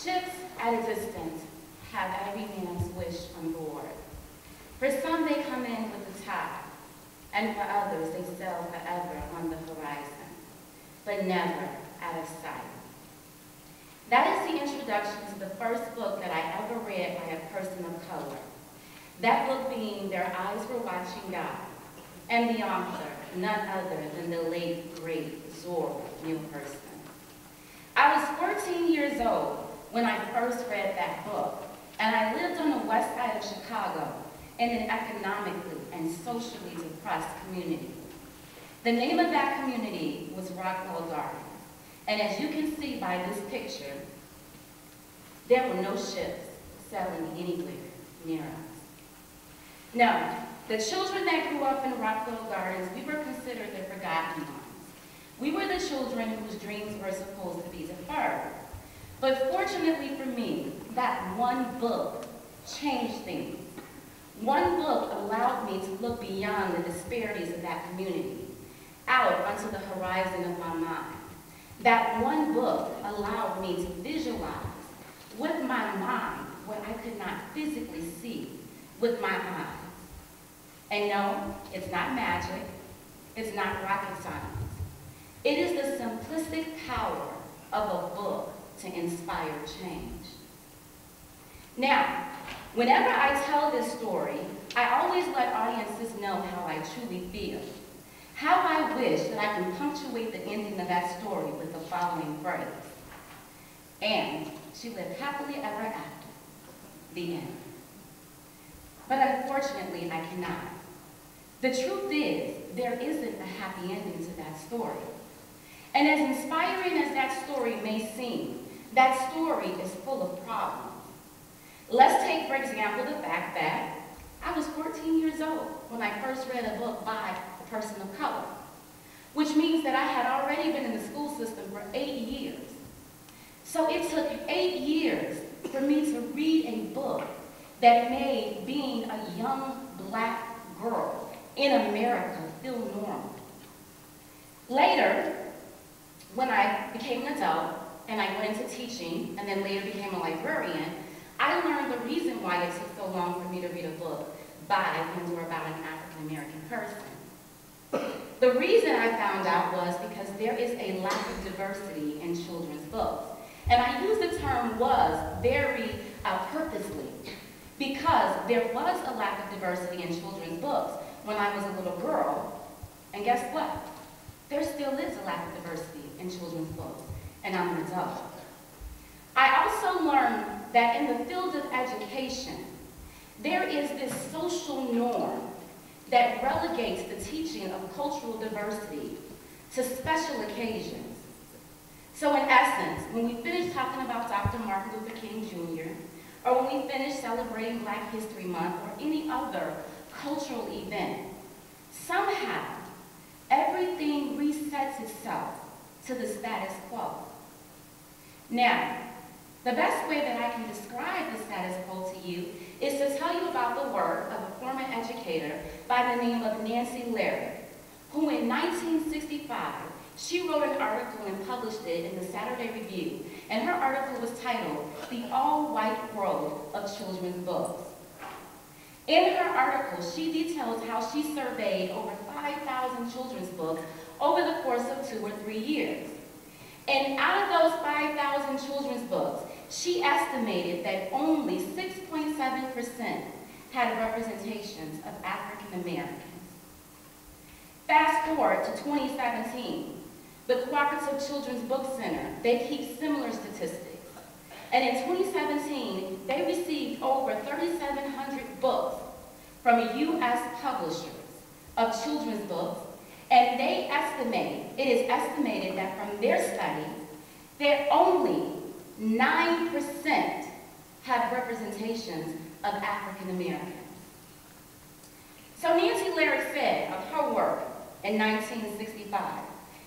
Ships at a distance have every man's wish on board. For some, they come in with the tide, and for others, they sail forever on the horizon, but never out of sight. That is the introduction to the first book that I ever read by a person of color. That book being Their Eyes Were Watching God, and the author, none other than the late, great Zora Neale Hurston. I was 14 years old when I first read that book, and I lived on the west side of Chicago in an economically and socially depressed community. The name of that community was Rockwell Gardens, and as you can see by this picture, there were no ships sailing anywhere near us. Now, the children that grew up in Rockwell Gardens, we were considered the forgotten ones. We were the children whose dreams were supposed to be deferred. But fortunately for me, that one book changed things. One book allowed me to look beyond the disparities of that community, out onto the horizon of my mind. That one book allowed me to visualize with my mind what I could not physically see with my eyes. And no, it's not magic. It's not rocket science. It is the simplistic power of a book to inspire change. Now, whenever I tell this story, I always let audiences know how I truly feel. How I wish that I can punctuate the ending of that story with the following phrase. And she lived happily ever after. The end. But unfortunately, I cannot. The truth is, there isn't a happy ending to that story. And as inspiring as that story may seem, that story is full of problems. Let's take, for example, the fact that I was 14 years old when I first read a book by a person of color, which means that I had already been in the school system for 8 years. So it took 8 years for me to read a book that made being a young black girl in America feel normal. Later, when I became an adult and I went into teaching and then later became a librarian, I learned the reason why it took so long for me to read a book by and or about an African-American person. The reason I found out was because there is a lack of diversity in children's books. And I use the term was very purposely because there was a lack of diversity in children's books when I was a little girl. And guess what? There still is a lack of diversity in children's books, and I'm an adult. I also learned that in the field of education, there is this social norm that relegates the teaching of cultural diversity to special occasions. So in essence, when we finish talking about Dr. Martin Luther King Jr., or when we finish celebrating Black History Month, or any other cultural event, somehow everything resets itself to the status quo. Now, the best way that I can describe the status quo to you is to tell you about the work of a former educator by the name of Nancy Larry, who in 1965, she wrote an article and published it in the Saturday Review, and her article was titled, "The All-White World of Children's Books." In her article, she details how she surveyed over 5,000 children's books over the course of 2 or 3 years. And out of those 5,000 children's books, she estimated that only 6.7% had representations of African Americans. Fast forward to 2017, the Cooperative Children's Book Center, they keep similar statistics. And in 2017, they received over 3,700 books from U.S. publishers of children's books, and they estimate, it is estimated that from their study, that only 9% have representations of African Americans. So Nancy Larry said of her work in 1965,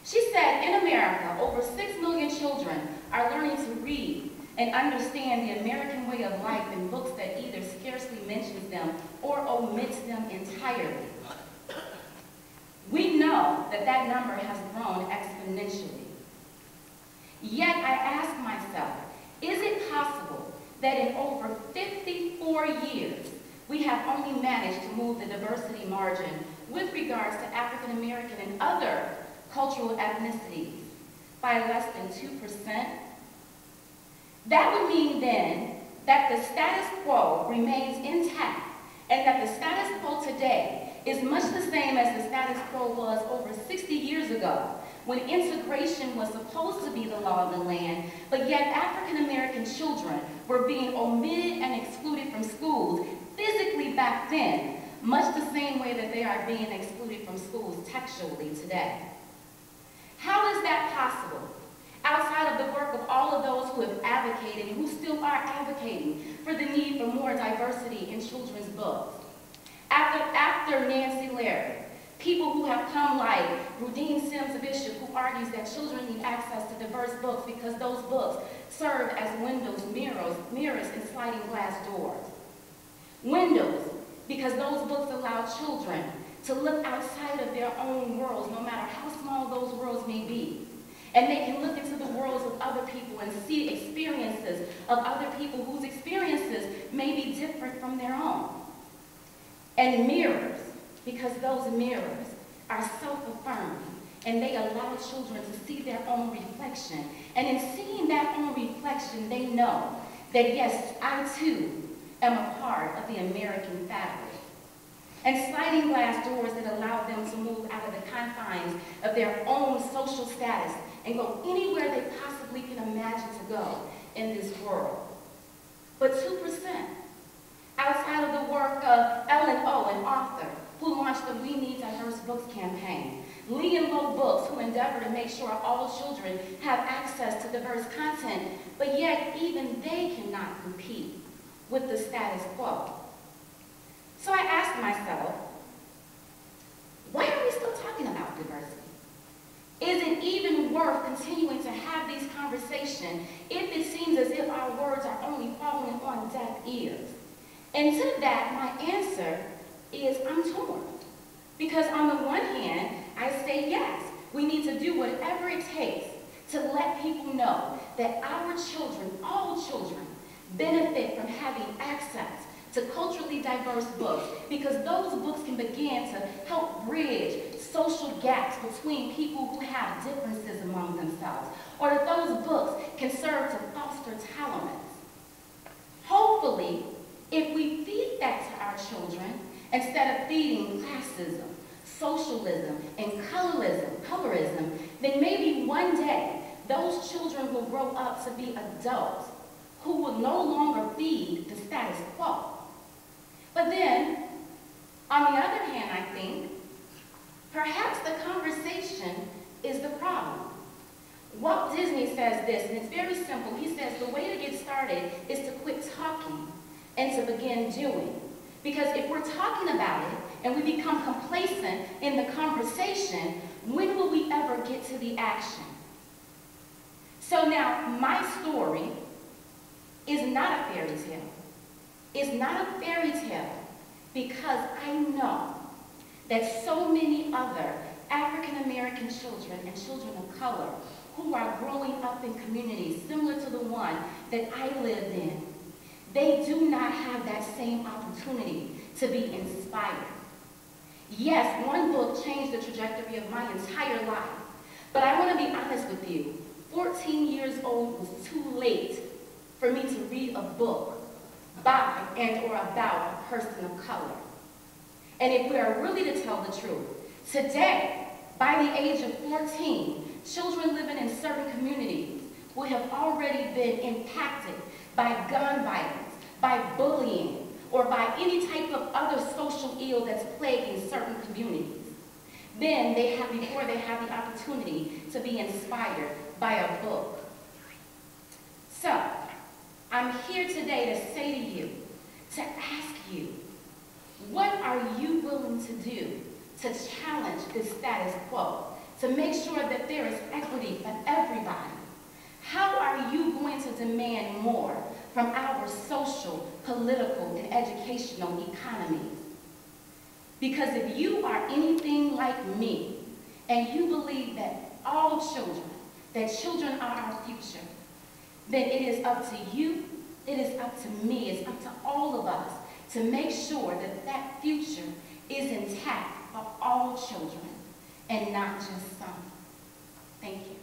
she said, in America, over 6 million children are learning to read and understand the American way of life in books that either scarcely mentions them or omits them entirely. We know that that number has grown exponentially. Yet I ask myself, is it possible only managed to move the diversity margin with regards to African American and other cultural ethnicities by less than 2%, that would mean then that the status quo remains intact and that the status quo today is much the same as the status quo was over 60 years ago, when integration was supposed to be the law of the land, but yet African American children were being omitted and excluded from schools physically back then, much the same way that they are being excluded from schools textually today. How is that possible? Outside of the work of all of those who have advocated and who still are advocating for the need for more diversity in children's books. After Nancy Larry, people who have come like Rudine Sims Bishop, who argues that children need access to diverse books because those books serve as windows, mirrors, and sliding glass doors. Windows, because those books allow children to look outside of their own worlds, no matter how small those worlds may be. And they can look into the worlds of other people and see experiences of other people whose experiences may be different from their own. And mirrors, because those mirrors are self-affirming and they allow children to see their own reflection. And in seeing that own reflection, they know that yes, I too am a part of the American fabric. And sliding glass doors that allow them to move out of the confines of their own social status and go anywhere they possibly can imagine to go in this world. But 2%, outside of the work of Ellen O, an author, who launched the We Need Diverse Books campaign, Lee and Low Books, who endeavor to make sure all children have access to diverse content, but yet even they cannot compete with the status quo. So I asked myself, why are we still talking about diversity? Is it even worth continuing to have these conversations if it seems as if our words are only falling on deaf ears? And to that, my answer is I'm torn. Because on the one hand, I say yes, we need to do whatever it takes to let people know that our children, all children, benefit from having access to culturally diverse books, because those books can begin to help bridge social gaps between people who have differences among themselves, or that those books can serve to foster tolerance. Hopefully, if we feed that to our children, instead of feeding classism, socialism, and colorism, then maybe one day those children will grow up to be adults who will no longer feed the status quo. But then, on the other hand, I think, perhaps the conversation is the problem. Walt Disney says this, and it's very simple. He says the way to get started is to quit talking and to begin doing. Because if we're talking about it and we become complacent in the conversation, when will we ever get to the action? So now, my story is not a fairy tale. It's not a fairy tale because I know that so many other African American children and children of color who are growing up in communities similar to the one that I lived in, they do not have that same opportunity to be inspired. Yes, one book changed the trajectory of my entire life, but I want to be honest with you, 14 years old was too late for me to read a book by and or about a person of color. And if we are really to tell the truth, today, by the age of 14, children living in certain communities will have already been impacted by gun violence, by bullying, or by any type of other social ill that's plaguing certain communities. Then, before they have the opportunity to be inspired by a book. So, I'm here today to say to you, to ask you, what are you willing to do to challenge this status quo, to make sure that there is equity for everybody? How are you going to demand more from our social, political, and educational economies? Because if you are anything like me, and you believe that all children, that children are our future, then it is up to you, it is up to me, it's up to all of us to make sure that that future is intact for all children and not just some. Thank you.